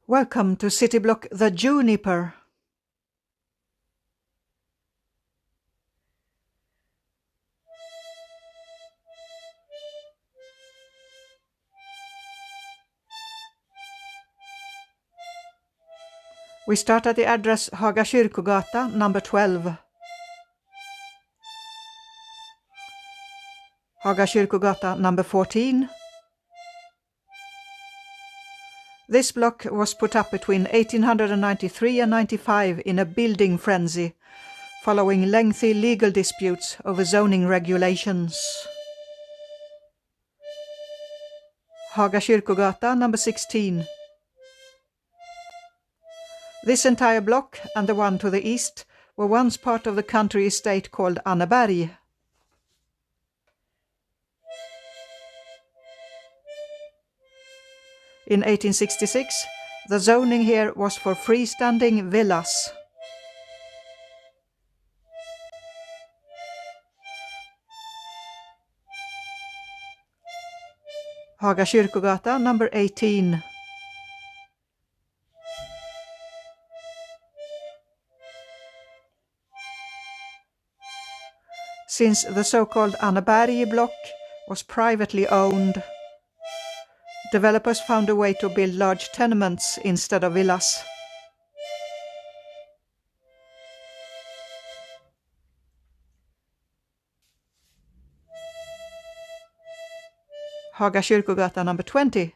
Welcome to city block the Juniper. We start at the address Haga Kyrkogata, number 12. Haga Kyrkogata, number 14. This block was put up between 1893 and 95 in a building frenzy, following lengthy legal disputes over zoning regulations. Haga Kyrkogata, number 16. This entire block and the one to the east were once part of the country estate called Anneberg. In 1866, the zoning here was for freestanding villas. Haga Kyrkogata, number 18. Since the so-called Anneberg block was privately owned, developers found a way to build large tenements instead of villas. Haga Kyrkogata, number 20.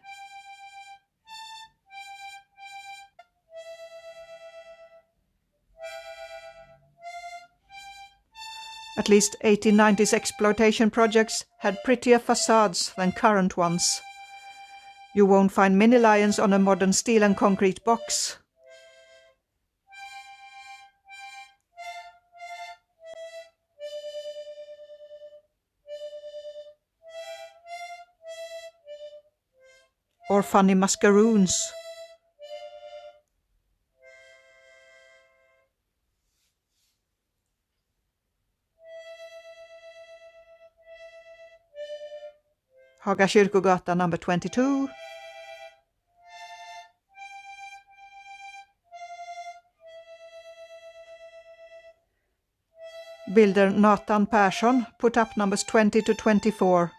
At least 1890s exploitation projects had prettier facades than current ones. You won't find mini lions on a modern steel and concrete box. Or funny mascaroons. Haga Kyrkogata, number 22. Builder Nathan Persson put up numbers 20 to 24.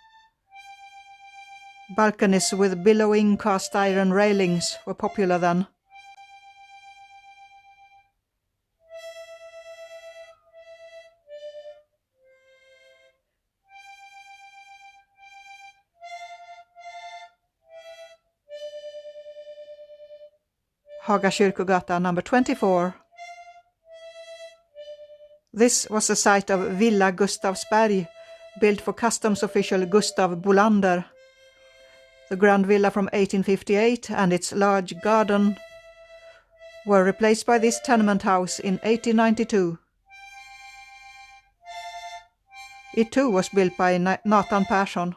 Balconies with billowing cast iron railings were popular then. Haga Kyrkogata, number 24. This was the site of Villa Gustavsberg, built for customs official Gustav Bolander. The grand villa from 1858 and its large garden were replaced by this tenement house in 1892. It too was built by Nathan Persson.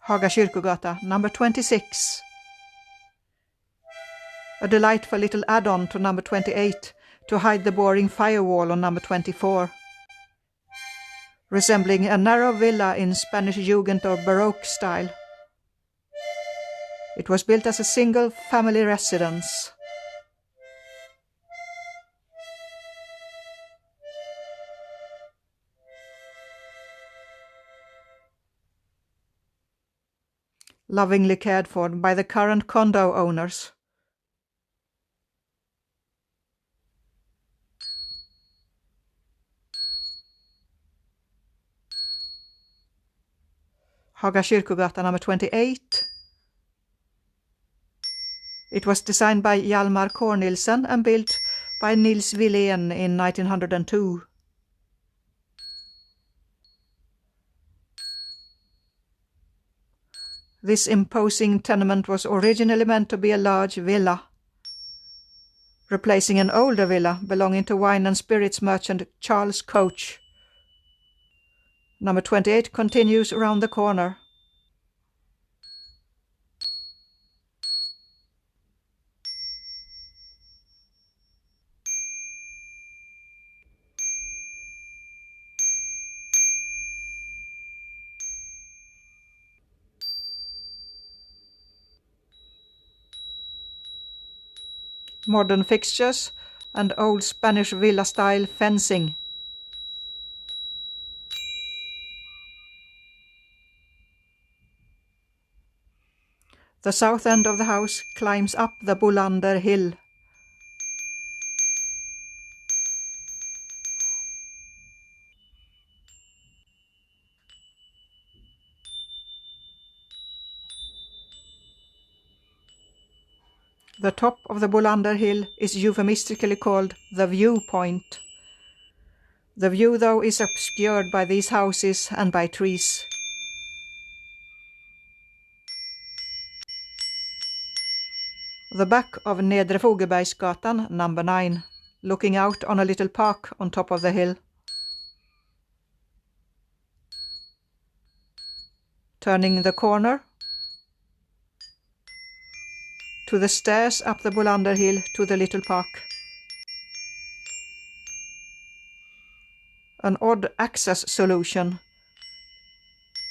Haga Kyrkogata, number 26. A delightful little add-on to number 28 to hide the boring firewall on number 24. Resembling a narrow villa in Spanish Jugend or Baroque style. It was built as a single family residence. Lovingly cared for by the current condo owners. Haga Kyrkogata, number 28. It was designed by Hjalmar Cornelsen and built by Nils Wilén in 1902. This imposing tenement was originally meant to be a large villa, replacing an older villa belonging to wine and spirits merchant Charles Coach. Number 28 continues around the corner. modern fixtures and old Spanish villa-style fencing. The south end of the house climbs up the Bolander hill. The top of the Bolander hill is euphemistically called the viewpoint. The view, though, is obscured by these houses and by trees. The back of Nedre Fogebergsgatan, number 9, looking out on a little park on top of the hill. Turning the corner, to the stairs up the Bolander hill to the little park. An odd access solution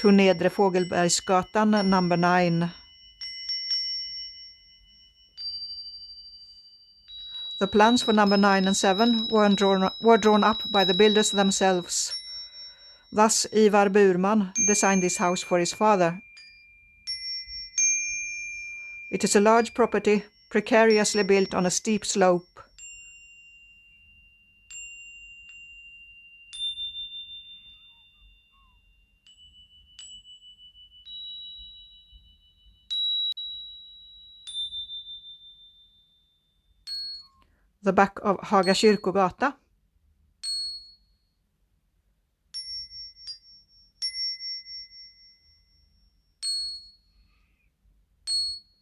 to Nedre Fogelbergsgatan, number 9. The plans for number 9 and 7 were drawn up by the builders themselves. Thus, Ivar Burman designed this house for his father. It is a large property, precariously built on a steep slope. The back of Haga Kyrkogata.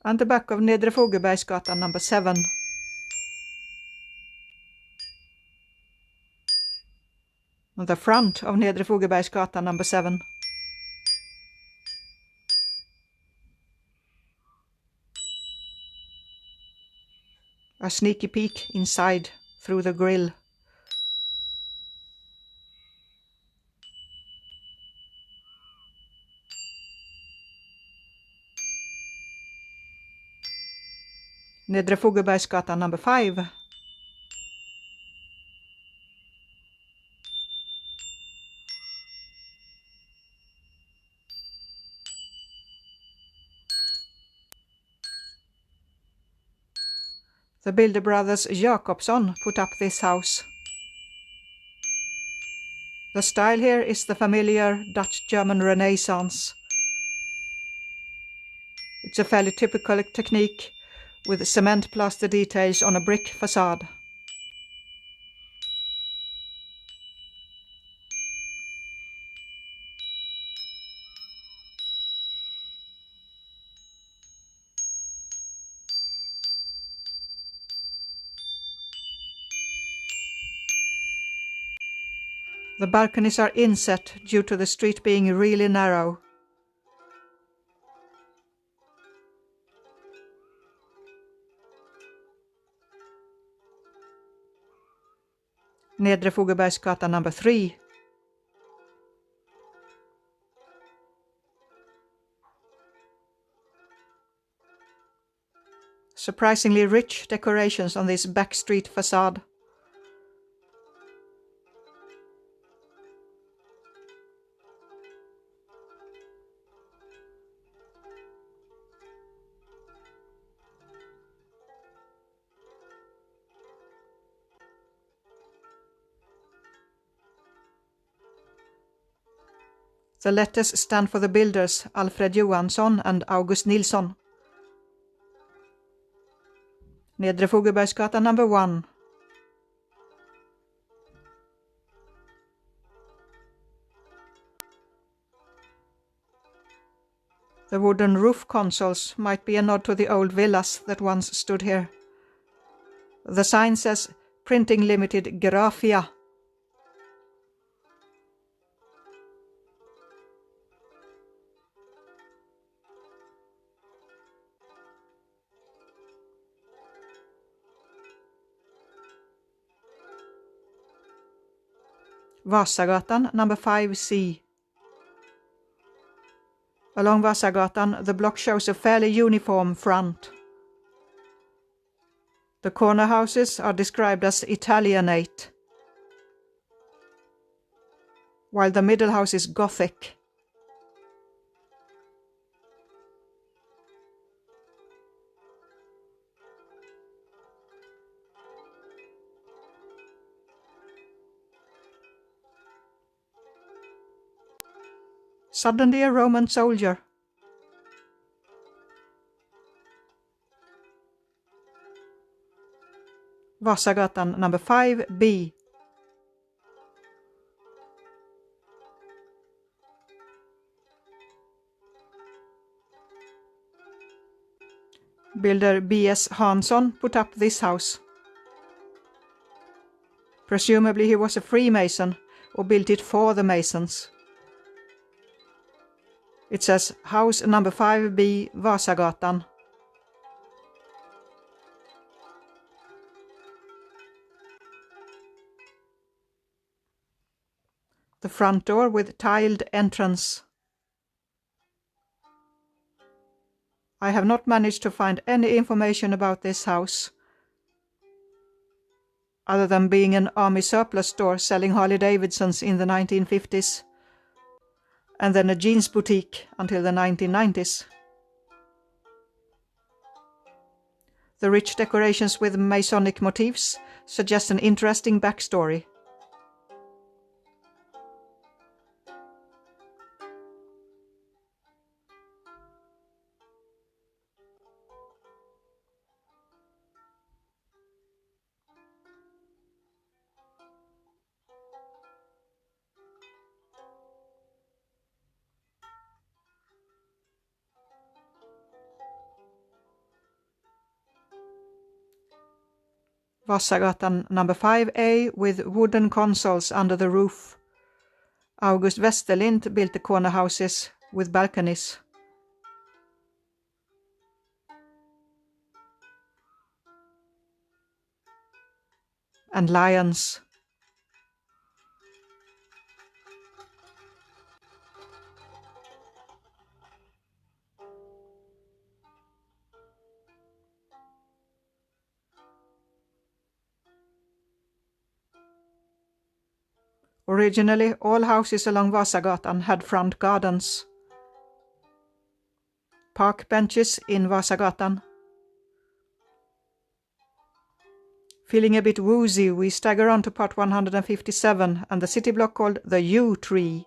And the back of Nedre Fogebergsgatan, number 7. And the front of Nedre Fogebergsgatan, number 7. A sneaky peek inside through the grill. Nedre Fogebergsgatan, number 5. The builder brothers Jakobsson put up this house. The style here is the familiar Dutch-German Renaissance. It's a fairly typical technique with cement plaster details on a brick facade. The balconies are inset due to the street being really narrow. Nedre Fogebergsgatan, number 3. Surprisingly rich decorations on this back street facade. The letters stand for the builders Alfred Johansson and August Nilsson. Nedre Fogebergsgatan, number 1. The wooden roof consoles might be a nod to the old villas that once stood here. The sign says Printing Limited Graphia. Vasastaden, number 5C. Along Vasastaden, the block shows a fairly uniform front. The corner houses are described as Italianate, while the middle house is Gothic. Suddenly a Roman soldier. Vasagatan number 5B. Builder B.S. Hansson put up this house. Presumably he was a Freemason or built it for the Masons. It says house number 5B, Vasagatan. The front door with tiled entrance. I have not managed to find any information about this house, other than being an army surplus store selling Harley-Davidsons in the 1950s, and then a jeans boutique until the 1990s. The rich decorations with Masonic motifs suggest an interesting backstory. Vasagatan number 5A with wooden consoles under the roof. August Westerlind built the corner houses with balconies. And lions. Originally, all houses along Vasagatan had front gardens. Park benches in Vasagatan. Feeling a bit woozy, we stagger on to part 157 and the city block called the Yew Tree.